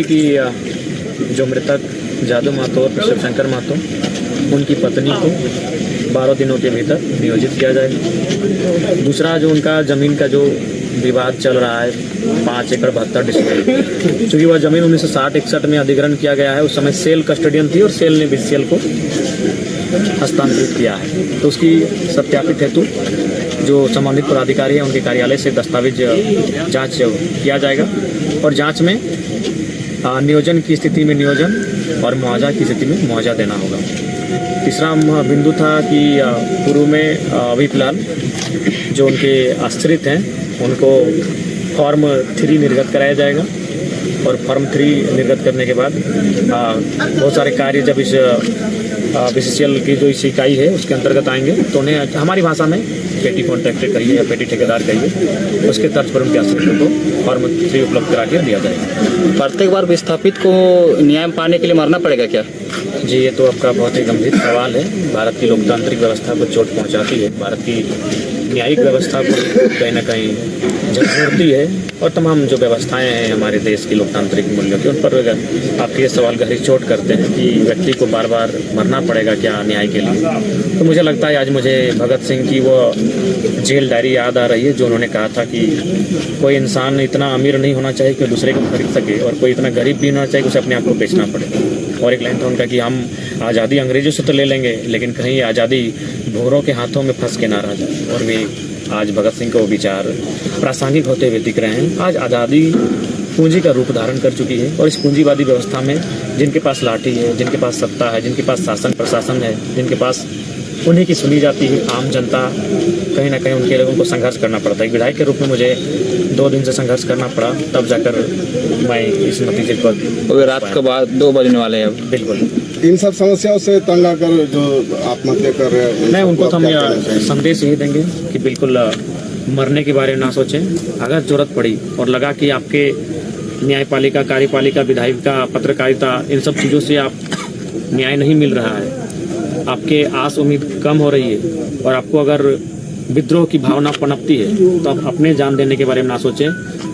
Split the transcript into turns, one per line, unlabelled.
कि जो मृतक जादू महतो और शिवशंकर महतो उनकी पत्नी को 12 दिनों के भीतर नियोजित किया जाएगा। दूसरा, जो उनका ज़मीन का जो विवाद चल रहा है 5 एकड़ 72 डिसमिल, चूँकि वह ज़मीन 1960-61 में अधिग्रहण किया गया है। उस समय सेल कस्टोडियन थी और सेल ने बीसीएल को हस्तांतरित किया है। तो उसकी सत्यापित हेतु जो संबंधित पदाधिकारी हैं उनके कार्यालय से दस्तावेज जांच किया जाएगा और जांच में नियोजन की स्थिति में नियोजन और मुआवजा की स्थिति में मुआवजा देना होगा। तीसरा बिंदु था कि पूर्व में अभी फिलहाल जो उनके आश्रित हैं उनको फॉर्म 3 निर्गत कराया जाएगा और फॉर्म 3 निर्गत करने के बाद बहुत सारे कार्य जब इस बीसीसीएल की जो इस इकाई है उसके अंतर्गत आएंगे तो उन्हें हमारी भाषा में पेटी कॉन्ट्रैक्टर कहिए या पेटी ठेकेदार कहिए, उसके तर्ज पर उनके आश्रितों को फॉर्म 3 उपलब्ध करा के दिया जाएगा।
प्रत्येक बार विस्थापित को न्याय पाने के लिए मरना पड़ेगा क्या?
जी, ये तो आपका बहुत ही गंभीर सवाल है। भारत की लोकतांत्रिक व्यवस्था को चोट पहुंचाती है, भारत की न्यायिक व्यवस्था को कहीं ना कहीं झकझोरती है और तमाम जो व्यवस्थाएं हैं हमारे देश की लोकतांत्रिक मूल्यों की, उन पर आप ये सवाल गहरी चोट करते हैं कि व्यक्ति को बार बार मरना पड़ेगा क्या न्याय के लिए। तो मुझे लगता है आज मुझे भगत सिंह की वो जेल डायरी याद आ रही है जो उन्होंने कहा था कि कोई इंसान इतना अमीर नहीं होना चाहिए कि दूसरे को खरीद सके और कोई इतना गरीब भी होना चाहिए कि उसे अपने आप को बेचना पड़े। और एक लाइन था उनका कि हम आज़ादी अंग्रेजों से तो ले लेंगे लेकिन कहीं आज़ादी भोरों के हाथों में फंस के ना रह जाए। और वे आज भगत सिंह को विचार प्रासंगिक होते हुए दिख रहे हैं। आज आज़ादी पूंजी का रूप धारण कर चुकी है और इस पूंजीवादी व्यवस्था में जिनके पास लाठी है, जिनके पास सत्ता है, जिनके पास शासन प्रशासन है, जिनके पास उन्हीं की सुनी जाती है आम जनता, कहीं ना कहीं उनके लोगों को संघर्ष करना पड़ता है। विधायक के रूप में मुझे 2 दिन से संघर्ष करना पड़ा, तब जाकर मैं इस नतीजे पर।
रात के बाद 2 बजने वाले हैं।
बिल्कुल,
इन सब समस्याओं से तंग आकर जो आत्महत्या कर रहे हैं,
मैं उनको तो हम संदेश यही देंगे कि बिल्कुल मरने के बारे में ना सोचें। अगर जरूरत पड़ी और लगा कि आपके न्यायपालिका, कार्यपालिका, विधायिका, पत्रकारिता, इन सब चीज़ों से आप न्याय नहीं मिल रहा है, आपके आस उम्मीद कम हो रही है और आपको अगर विद्रोह की भावना पनपती है तो आप अपने जान देने के बारे में ना सोचें।